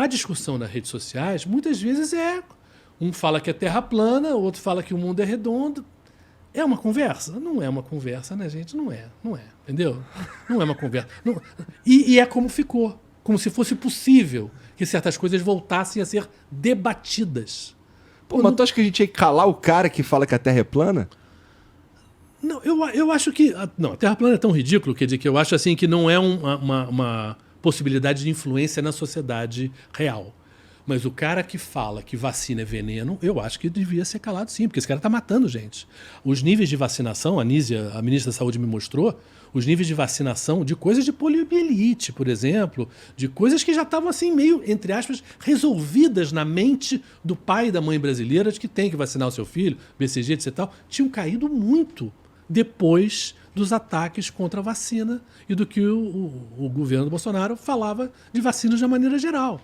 a discussão nas redes sociais, muitas vezes um fala que a Terra plana, o outro fala que o mundo é redondo. É uma conversa? Não é uma conversa, né, gente? Não é, entendeu? Não é uma conversa. Não, e é como ficou, como se fosse possível que certas coisas voltassem a ser debatidas. Pô, mas tu acha que a gente tinha que calar o cara que fala que a Terra é plana? Não, eu acho que... Não, a Terra plana é tão ridículo, quer dizer, que eu acho assim que não é uma possibilidade de influência na sociedade real. Mas o cara que fala que vacina é veneno, eu acho que devia ser calado sim, porque esse cara está matando gente. Os níveis de vacinação, a Nízia, a ministra da Saúde, me mostrou, os níveis de vacinação de coisas de poliomielite, por exemplo, de coisas que já estavam assim meio, entre aspas, resolvidas na mente do pai e da mãe brasileira de que tem que vacinar o seu filho, BCG, etc. Tal, tinham caído muito depois dos ataques contra a vacina e do que o governo do Bolsonaro falava de vacinas de uma maneira geral.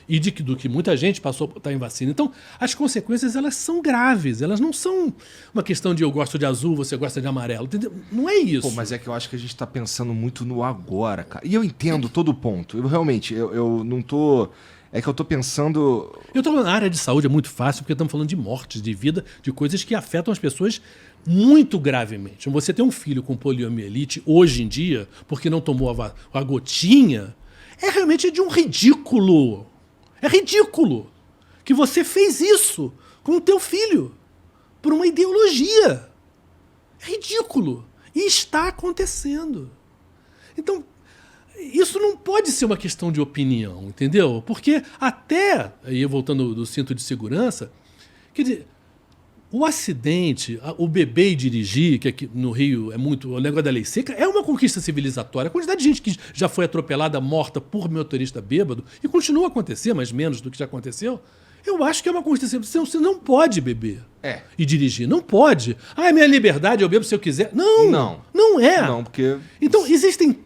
E do que muita gente passou a estar em vacina. Então, as consequências, elas são graves. Elas não são uma questão de eu gosto de azul, você gosta de amarelo. Entendeu? Não é isso. Pô, mas é que eu acho que a gente está pensando muito no agora, cara. E eu entendo todo o ponto. Eu realmente, eu não tô... É que eu tô pensando... Eu tô falando, na área de saúde é muito fácil, porque estamos falando de mortes, de vida, de coisas que afetam as pessoas muito gravemente. Você ter um filho com poliomielite hoje em dia, porque não tomou a gotinha, é realmente de um ridículo. É ridículo que você fez isso com o teu filho por uma ideologia. É ridículo. E está acontecendo. Então, isso não pode ser uma questão de opinião, entendeu? Porque até, aí voltando do cinto de segurança, quer dizer, o acidente, o beber e dirigir, que aqui no Rio é muito... O negócio da lei seca é uma conquista civilizatória. A quantidade de gente que já foi atropelada, morta por motorista bêbado, e continua a acontecer, mas menos do que já aconteceu, eu acho que é uma conquista civilizatória. Você não pode beber e dirigir. Não pode. Ah, é minha liberdade, eu bebo se eu quiser. Não. Não é. Não, porque... Então, existem...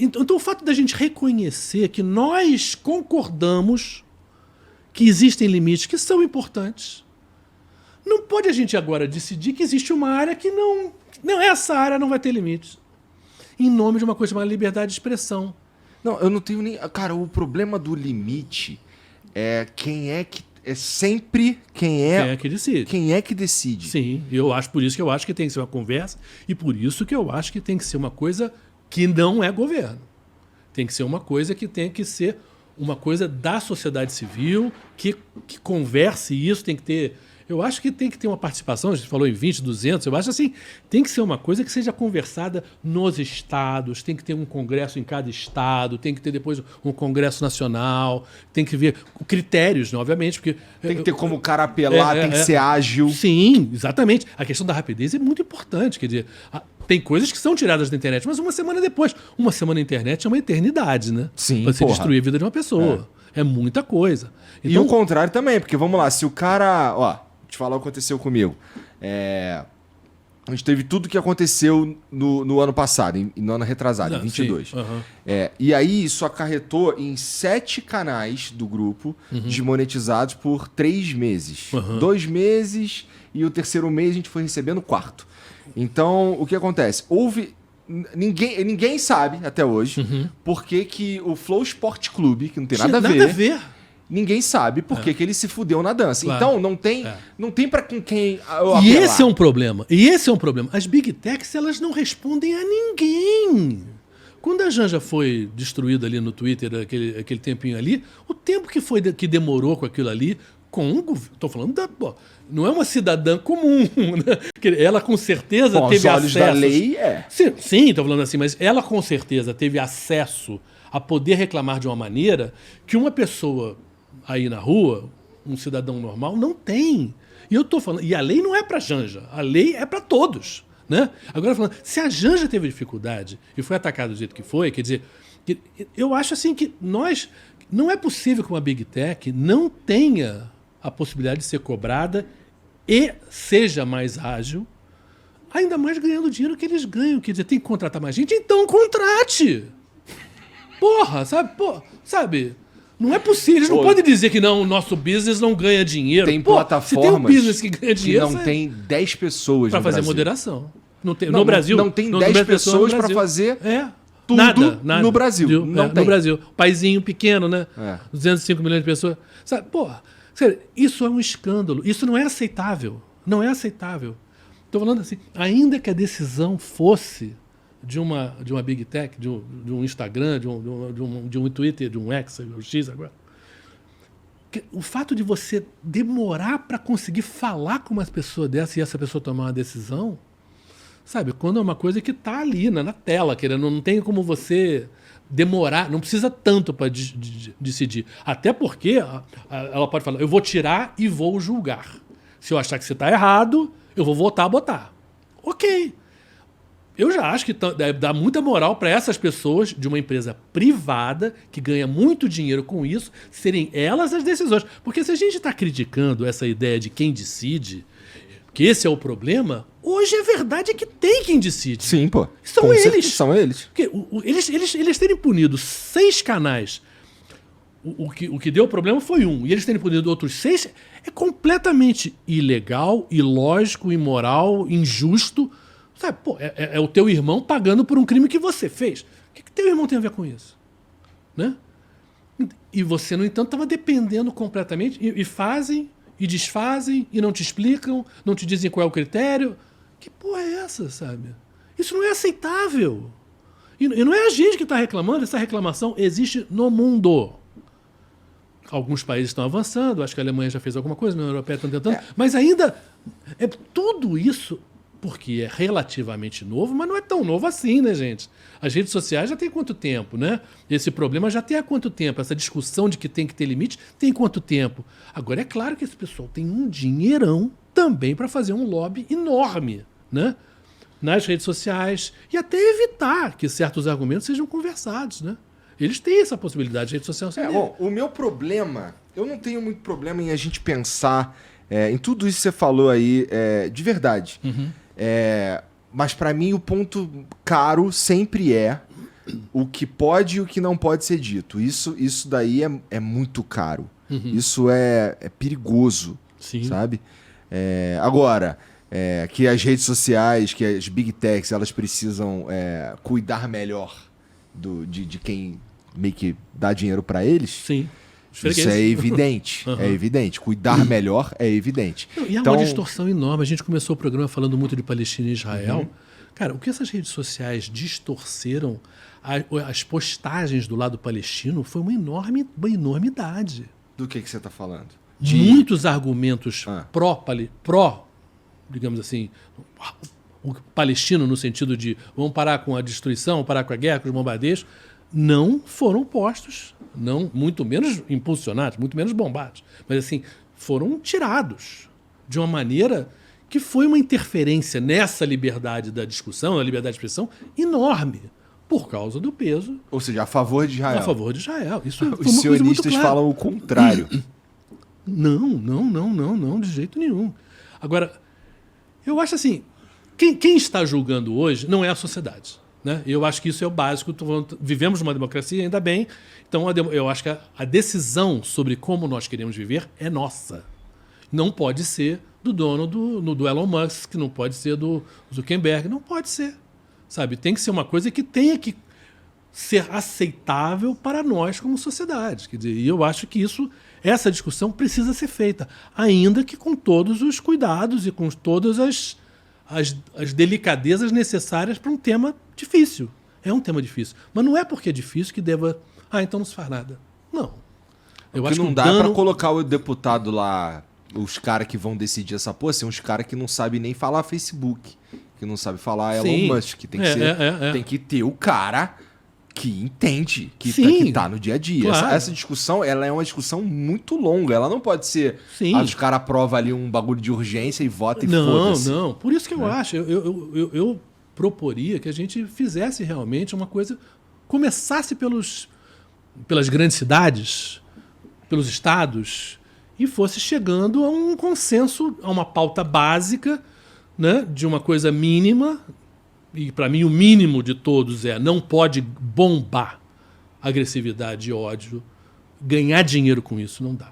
Então, o fato da gente reconhecer que nós concordamos que existem limites que são importantes... Não pode a gente agora decidir que existe uma área que não... Não, essa área não vai ter limites. Em nome de uma coisa chamada liberdade de expressão. Não, eu não tenho nem... Cara, o problema do limite é quem é que... É sempre quem é que decide. Quem é que decide. Sim, por isso que eu acho que tem que ser uma conversa e por isso que eu acho que tem que ser uma coisa que não é governo. Tem que ser uma coisa que tem que ser uma coisa da sociedade civil, que converse isso, tem que ter... Eu acho que tem que ter uma participação, a gente falou em 20, 200, eu acho assim, tem que ser uma coisa que seja conversada nos estados, tem que ter um congresso em cada estado, tem que ter depois um congresso nacional, tem que ver critérios, né, obviamente, porque... Tem que ter como o cara apelar, tem que ser ágil. Sim, exatamente. A questão da rapidez é muito importante, quer dizer, tem coisas que são tiradas da internet, mas uma semana depois. Uma semana na internet é uma eternidade, né? Sim, pra você destruir a vida de uma pessoa. É muita coisa. Então, e o contrário também, porque vamos lá, se o cara... Ó, te falar o que aconteceu comigo. A gente teve tudo que aconteceu no ano passado, no ano retrasado, em 22. E aí isso acarretou em 7 canais do grupo desmonetizados por 3 meses. 2 meses e o terceiro mês a gente foi recebendo o quarto. Então, o que acontece? Ninguém sabe até hoje por que o Flow Sport Clube, que não tem nada a ver. Ninguém sabe por que ele se fudeu na dança. Claro. Então, não tem pra com quem apelar. E esse é um problema. As Big Techs, elas não respondem a ninguém. Quando a Janja foi destruída ali no Twitter, aquele tempinho ali, o tempo que demorou com aquilo ali, estou falando não é uma cidadã comum, né? Ela com certeza teve acesso... Os olhos da lei Sim, estou falando assim, mas ela com certeza teve acesso a poder reclamar de uma maneira que uma pessoa aí na rua, um cidadão normal, não tem. E eu estou falando... E a lei não é para Janja, a lei é para todos, né? Agora, falando, se a Janja teve dificuldade e foi atacada do jeito que foi, quer dizer, eu acho assim que não é possível que uma Big Tech não tenha a possibilidade de ser cobrada e seja mais ágil, ainda mais ganhando o dinheiro que eles ganham. Quer dizer, tem que contratar mais gente? Então contrate! Porra, sabe? Não é possível. Eles não podem dizer que não, o nosso business não ganha dinheiro. Tem plataformas se tem um business que ganha dinheiro, que não tem 10 pessoas para fazer Brasil. Moderação. No Brasil. Não tem 10 pessoas para fazer tudo no Brasil. Não tem. No Brasil. Paizinho pequeno, né? 205 milhões de pessoas. Sabe, porra, sério, isso é um escândalo. Isso não é aceitável. Não é aceitável. Estou falando assim, ainda que a decisão fosse de uma Big Tech, de um Instagram, de um Twitter, de um X, um X agora, o fato de você demorar para conseguir falar com uma pessoa dessa e essa pessoa tomar uma decisão, sabe, quando é uma coisa que está ali na tela, querendo, não tem como você demorar, não precisa tanto para decidir. Até porque ela pode falar, eu vou tirar e vou julgar. Se eu achar que você está errado, eu vou voltar a botar. Ok. Eu já acho que deve dar muita moral para essas pessoas de uma empresa privada que ganha muito dinheiro com isso, serem elas as decisões. Porque se a gente está criticando essa ideia de quem decide, que esse é o problema, hoje a verdade é que tem quem decide. Sim, pô. São eles. São eles. Porque eles terem punido 6 canais, o que deu problema foi um, e eles terem punido outros 6 é completamente ilegal, ilógico, imoral, injusto. Sabe, pô, é o teu irmão pagando por um crime que você fez. O que teu irmão tem a ver com isso? Né? E você, no entanto, estava dependendo completamente. E fazem, e desfazem, e não te explicam, não te dizem qual é o critério. Que porra é essa, sabe? Isso não é aceitável. E não é a gente que está reclamando, essa reclamação existe no mundo. Alguns países estão avançando, acho que a Alemanha já fez alguma coisa, a União Europeia está tentando, mas ainda tudo isso... Porque é relativamente novo, mas não é tão novo assim, né, gente? As redes sociais já tem quanto tempo, né? Esse problema já tem há quanto tempo? Essa discussão de que tem que ter limite tem quanto tempo? Agora, é claro que esse pessoal tem um dinheirão também para fazer um lobby enorme, né? Nas redes sociais e até evitar que certos argumentos sejam conversados, né? Eles têm essa possibilidade de rede social. Bom, o meu problema... Eu não tenho muito problema em a gente pensar em tudo isso que você falou aí de verdade. Uhum. Mas para mim o ponto caro sempre é o que pode e o que não pode ser dito. Isso daí é muito caro. Uhum. Isso é perigoso. Sim. Sabe? Agora, que as redes sociais, que as big techs, elas precisam cuidar melhor de quem meio que dá dinheiro para eles. Sim. Isso é evidente, é evidente. Cuidar melhor é evidente. E há uma distorção enorme. A gente começou o programa falando muito de Palestina e Israel. Uhum. Cara, o que essas redes sociais distorceram as postagens do lado palestino foi uma enormidade. Do que você está falando? Muitos argumentos pró, digamos assim, o palestino no sentido de vamos parar com a destruição, parar com a guerra, com os bombardeios, não foram postos, não, muito menos impulsionados, muito menos bombados, mas assim, foram tirados de uma maneira que foi uma interferência nessa liberdade da discussão, na liberdade de expressão, enorme, por causa do peso. Ou seja, a favor de Israel. A favor de Israel. Isso foi Os sionistas falam o contrário. Não, de jeito nenhum. Agora, eu acho assim, quem está julgando hoje não é a sociedade. Né? Eu acho que isso é o básico. Vivemos numa democracia, ainda bem. Então, eu acho que a decisão sobre como nós queremos viver é nossa. Não pode ser do dono do Elon Musk, não pode ser do Zuckerberg, não pode ser. Sabe? Tem que ser uma coisa que tenha que ser aceitável para nós como sociedade. Quer dizer, e eu acho que essa discussão precisa ser feita, ainda que com todos os cuidados e com todas as delicadezas necessárias para um tema difícil. É um tema difícil. Mas não é porque é difícil que deva... então não se faz nada. Não. Eu acho que não dá para colocar o deputado lá, os caras que vão decidir essa porra, são uns caras que não sabem nem falar Facebook, que não sabem falar Elon Musk. Tem que tem que ter o cara que entende, que tá no dia a dia. Claro. Essa discussão, ela é uma discussão muito longa. Ela não pode ser... os caras aprovam ali um bagulho de urgência e votam e foda-se. Não. Por isso que eu acho. Eu proporia que a gente fizesse realmente uma coisa... Começasse pelas grandes cidades, pelos estados, e fosse chegando a um consenso, a uma pauta básica, né, de uma coisa mínima. E para mim o mínimo de todos não pode bombar agressividade e ódio, ganhar dinheiro com isso, não dá.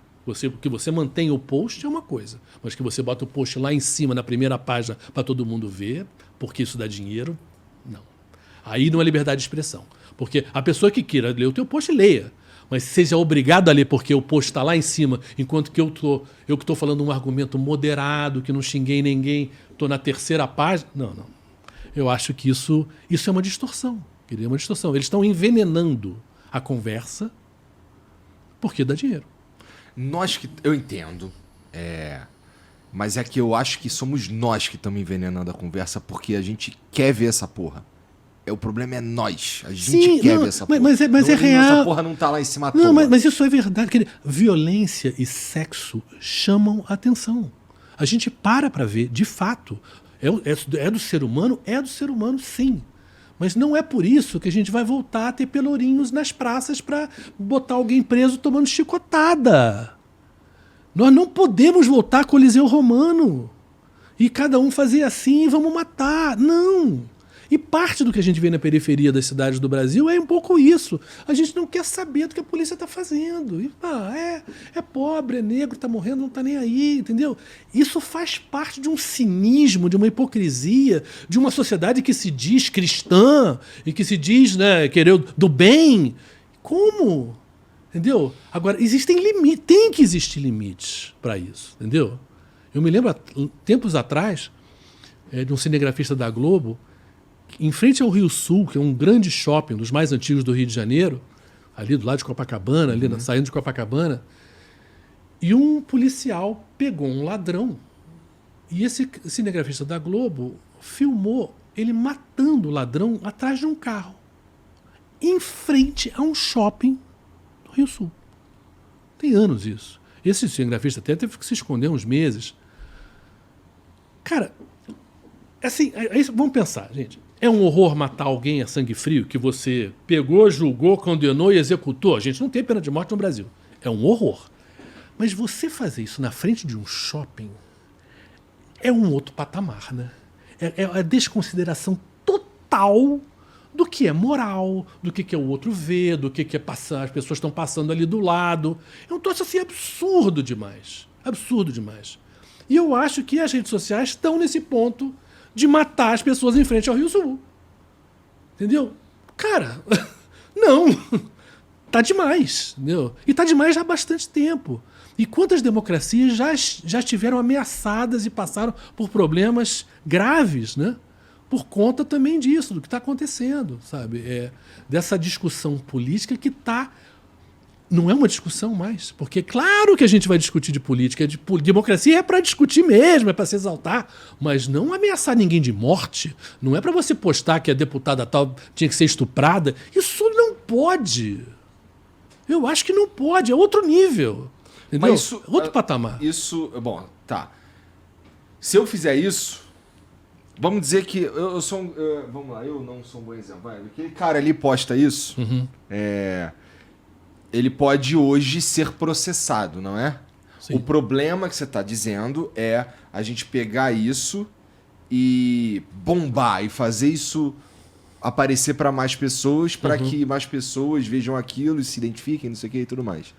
Que você mantenha o post é uma coisa, mas que você bota o post lá em cima, na primeira página, para todo mundo ver, porque isso dá dinheiro, não. Aí não é liberdade de expressão. Porque a pessoa que queira ler o teu post, leia. Mas seja obrigado a ler porque o post está lá em cima, enquanto que eu que estou falando um argumento moderado, que não xinguei ninguém, estou na terceira página. Não. Eu acho que isso é uma distorção. É uma distorção. Eles estão envenenando a conversa porque dá dinheiro. Eu entendo. Mas é que eu acho que somos nós que estamos envenenando a conversa porque a gente quer ver essa porra. O problema é nós. A gente quer ver essa porra. Mas é real. Essa porra não tá lá em cima à toa. Não, mas isso é verdade. Violência e sexo chamam a atenção. A gente para ver, de fato. É do ser humano? É do ser humano, sim. Mas não é por isso que a gente vai voltar a ter pelourinhos nas praças para botar alguém preso tomando chicotada. Nós não podemos voltar a Coliseu Romano. E cada um fazer assim e vamos matar. Não. E parte do que a gente vê na periferia das cidades do Brasil é um pouco isso. A gente não quer saber do que a polícia está fazendo. E, é pobre, é negro, está morrendo, não está nem aí, entendeu? Isso faz parte de um cinismo, de uma hipocrisia, de uma sociedade que se diz cristã e que se diz, né, querer do bem. Como? Entendeu? Agora, existem limites, tem que existir limites para isso, entendeu? Eu me lembro, tempos atrás, de um cinegrafista da Globo, em frente ao Rio Sul, que é um grande shopping, dos mais antigos do Rio de Janeiro, ali do lado de Copacabana, saindo de Copacabana, e um policial pegou um ladrão. E esse cinegrafista da Globo filmou ele matando o ladrão atrás de um carro, em frente a um shopping do Rio Sul. Tem anos isso. Esse cinegrafista até teve que se esconder uns meses. Cara, assim, vamos pensar, gente. É um horror matar alguém a sangue frio que você pegou, julgou, condenou e executou? A gente não tem pena de morte no Brasil. É um horror. Mas você fazer isso na frente de um shopping é um outro patamar, né? É a desconsideração total do que é moral, do que é o outro ver, do que é passar, as pessoas estão passando ali do lado. É um troço assim absurdo demais. Absurdo demais. E eu acho que as redes sociais estão nesse ponto de matar as pessoas em frente ao Rio Sul. Entendeu? Cara, não. Tá demais. Entendeu? E tá demais já há bastante tempo. E quantas democracias já estiveram ameaçadas e passaram por problemas graves, né? Por conta também disso, do que está acontecendo, sabe? Dessa discussão política que não é uma discussão mais. Porque claro que a gente vai discutir de política. Democracia é para discutir mesmo, é para se exaltar. Mas não ameaçar ninguém de morte. Não é para você postar que a deputada tal tinha que ser estuprada. Isso não pode. Eu acho que não pode. É outro nível. Entendeu? Mas isso, outro patamar. Isso, bom, tá. Se eu fizer isso, vamos dizer que eu sou vamos lá, eu não sou um bom exemplo. Vai, aquele cara ali posta isso, ele pode hoje ser processado, não é? Sim. O problema que você está dizendo é a gente pegar isso e bombar e fazer isso aparecer para mais pessoas, para que mais pessoas vejam aquilo e se identifiquem, não sei o que e tudo mais.